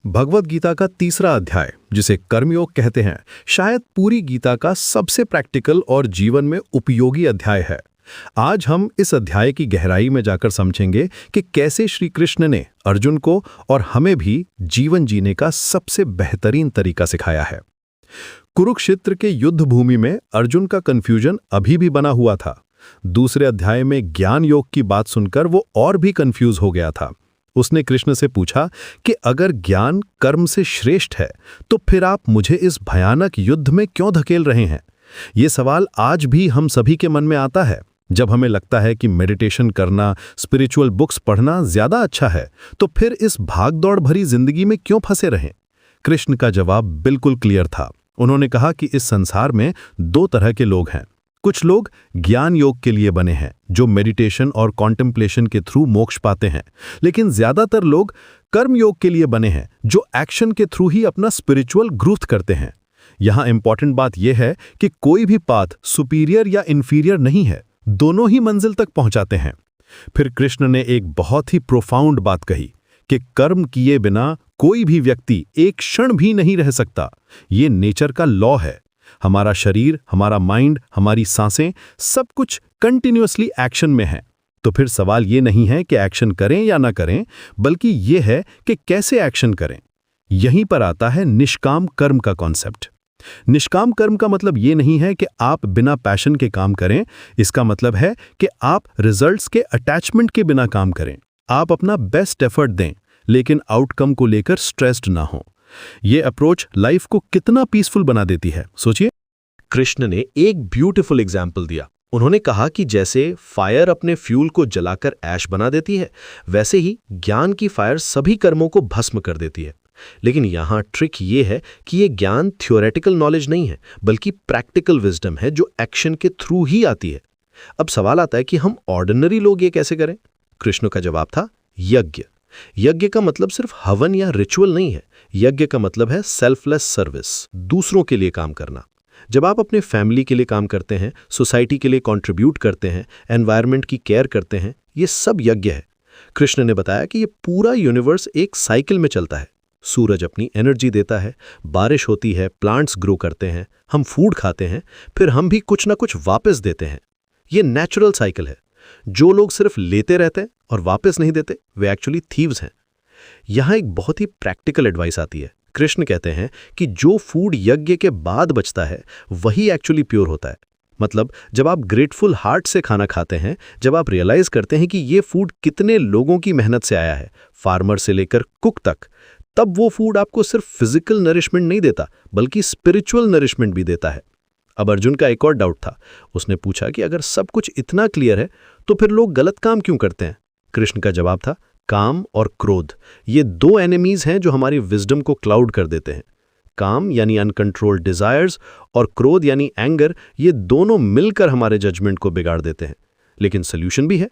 भगवद गीता का तीसरा अध्याय, जिसे कर्मयोग कहते हैं, शायद पूरी गीता का सबसे प्रैक्टिकल और जीवन में उपयोगी अध्याय है। आज हम इस अध्याय की गहराई में जाकर समझेंगे कि कैसे श्री कृष्ण ने अर्जुन को और हमें भी जीवन जीने का सबसे बेहतरीन तरीका सिखाया है। कुरुक्षेत्र के युद्ध भूमि में अर्जुन का कंफ्यूजन अभी भी बना हुआ था। दूसरे अध्याय में ज्ञान योग की बात सुनकर वो और भी कंफ्यूज हो गया था। उसने कृष्ण से पूछा कि अगर ज्ञान कर्म से श्रेष्ठ है तो फिर आप मुझे इस भयानक युद्ध में क्यों धकेल रहे हैं। ये सवाल आज भी हम सभी के मन में आता है। जब हमें लगता है कि मेडिटेशन करना, स्पिरिचुअल बुक्स पढ़ना ज्यादा अच्छा है, तो फिर इस भागदौड़ भरी जिंदगी में क्यों फंसे रहें। कृष्ण का जवाब बिल्कुल क्लियर था। उन्होंने कहा कि इस संसार में दो तरह के लोग हैं। कुछ लोग ज्ञान योग के लिए बने हैं, जो मेडिटेशन और कॉन्टेम्पलेशन के थ्रू मोक्ष पाते हैं, लेकिन ज्यादातर लोग कर्म योग के लिए बने हैं, जो एक्शन के थ्रू ही अपना स्पिरिचुअल ग्रोथ करते हैं। यहां इंपॉर्टेंट बात यह है कि कोई भी पाथ सुपीरियर या इंफीरियर नहीं है, दोनों ही मंजिल तक पहुंचाते हैं। फिर कृष्ण ने एक बहुत ही प्रोफाउंड बात कही कि कर्म किए बिना कोई भी व्यक्ति एक क्षण भी नहीं रह सकता। ये नेचर का लॉ है। हमारा शरीर, हमारा माइंड, हमारी सांसें, सब कुछ कंटिन्यूअसली एक्शन में है। तो फिर सवाल ये नहीं है कि एक्शन करें या ना करें, बल्कि ये है कि कैसे एक्शन करें। यहीं पर आता है निष्काम कर्म का कॉन्सेप्ट। निष्काम कर्म का मतलब ये नहीं है कि आप बिना पैशन के काम करें। इसका मतलब है कि आप रिजल्ट्स के अटैचमेंट के बिना काम करें। आप अपना बेस्ट एफर्ट दें, लेकिन आउटकम को लेकर स्ट्रेस्ड ना हो। ये अप्रोच लाइफ को कितना पीसफुल बना देती है, सोचिए। कृष्ण ने एक ब्यूटीफुल एग्जाम्पल दिया। उन्होंने कहा कि जैसे फायर अपने फ्यूल को जलाकर ऐश बना देती है, वैसे ही ज्ञान की फायर सभी कर्मों को भस्म कर देती है। लेकिन यहाँ ट्रिक ये है कि ये ज्ञान थ्योरेटिकल नॉलेज नहीं है, बल्कि प्रैक्टिकल विजडम है, जो एक्शन के थ्रू ही आती है। अब सवाल आता है कि हम ऑर्डिनरी लोग ये कैसे करें। कृष्ण का जवाब था यज्ञ। यज्ञ का मतलब सिर्फ हवन या रिचुअल नहीं है। यज्ञ का मतलब है सेल्फलेस सर्विस, दूसरों के लिए काम करना। जब आप अपने फैमिली के लिए काम करते हैं, सोसाइटी के लिए कंट्रीब्यूट करते हैं, एनवायरनमेंट की केयर करते हैं, ये सब यज्ञ है। कृष्ण ने बताया कि ये पूरा यूनिवर्स एक साइकिल में चलता है। सूरज अपनी एनर्जी देता है, बारिश होती है, प्लांट्स ग्रो करते हैं, हम फूड खाते हैं, फिर हम भी कुछ ना कुछ वापस देते हैं। ये नेचुरल साइकिल है। जो लोग सिर्फ लेते रहते हैं और वापस नहीं देते, वे एक्चुअली थीव्स हैं। यहां एक बहुत ही प्रैक्टिकल एडवाइस आती है। कृष्ण कहते हैं कि जो फूड यज्ञ के बाद बचता है, वही एक्चुअली प्योर होता है। मतलब जब आप ग्रेटफुल हार्ट से खाना खाते हैं, जब आप रियलाइज करते हैं कि ये फूड कितने लोगों की मेहनत से आया है, फार्मर से लेकर कुक तक, तब वो फूड आपको सिर्फ फिजिकल नरिशमेंट नहीं देता, बल्कि स्पिरिचुअल नरिशमेंट भी देता है। अब अर्जुन का एक और डाउट था। उसने पूछा कि अगर सब कुछ इतना क्लियर है, तो फिर लोग गलत काम क्यों करते हैं। कृष्ण का जवाब था, काम और क्रोध, ये दो एनिमीज हैं जो हमारी विजडम को क्लाउड कर देते हैं। काम यानी अनकंट्रोल्ड डिजायर्स, और क्रोध यानी एंगर, ये दोनों मिलकर हमारे जजमेंट को बिगाड़ देते हैं। लेकिन सोल्यूशन भी है।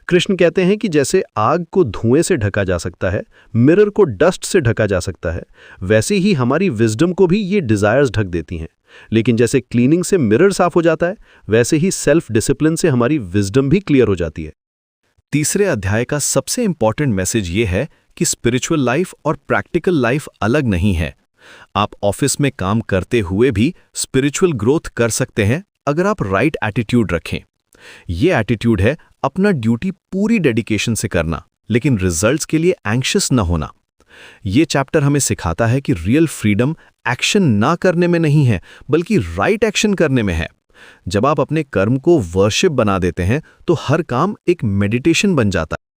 कृष्ण कहते हैं कि जैसे आग को धुएं से ढका जा सकता है, मिरर को डस्ट से ढका जा सकता है, वैसे ही हमारी विजडम को भी ये डिजायर्स ढक देती हैं। लेकिन जैसे क्लीनिंग से मिरर साफ हो जाता है, वैसे ही सेल्फ डिसिप्लिन से हमारी विजडम भी क्लियर हो जाती है। तीसरे अध्याय का सबसे इंपॉर्टेंट मैसेज ये है कि स्पिरिचुअल लाइफ और प्रैक्टिकल लाइफ अलग नहीं है। आप ऑफिस में काम करते हुए भी स्पिरिचुअल ग्रोथ कर सकते हैं, अगर आप राइट एटीट्यूड रखें। ये एटीट्यूड है अपना ड्यूटी पूरी डेडिकेशन से करना, लेकिन रिजल्ट्स के लिए एंग्शियस न होना। ये चैप्टर हमें सिखाता है कि रियल फ्रीडम एक्शन ना करने में नहीं है, बल्कि राइट एक्शन करने में है। जब आप अपने कर्म को वर्शिप बना देते हैं, तो हर काम एक मेडिटेशन बन जाता है।